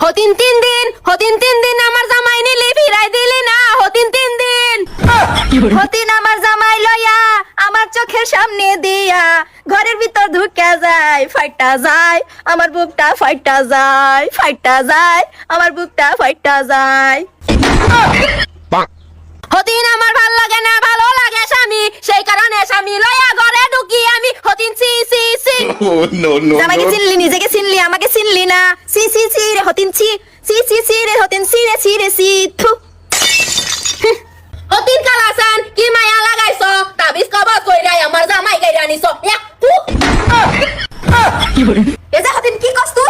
হতিন 3 দিন আমার জামাই নিলি ফিরাই দিলি না, হতিন 3 দিন। হতিন আমার জামাই লইয়া আমার চোখের সামনে দিয়া ঘরের ভিতর ঢুকে যায়, ফাইটা যায় আমার বুকটা, ফাইটা যায়, ফাইটা যায় আমার বুকটা, ফাইটা যায়। হতিন আমার ভাল লাগে না, ভালো লাগে স্বামী, সেই কারণে স্বামী লইয়া ঘরে ঢুকি আমি, হতিন সি সি সি। Oh, no, no, জামাইকে no. চিনলি, নিজেকে চিনলি, আমাকে চিনলি না। সি সি সি রে হতিন সি, সি সি সি রে হতিন সি রে, সি রে সি, থু। হতিন কালাসান কি মায়া লাগাইছো, তাবিজ কবজ কইরাই আমার জামাই গাইরা নিছো, ইয়া, ফু। এ যে হতিন কি কস তুই?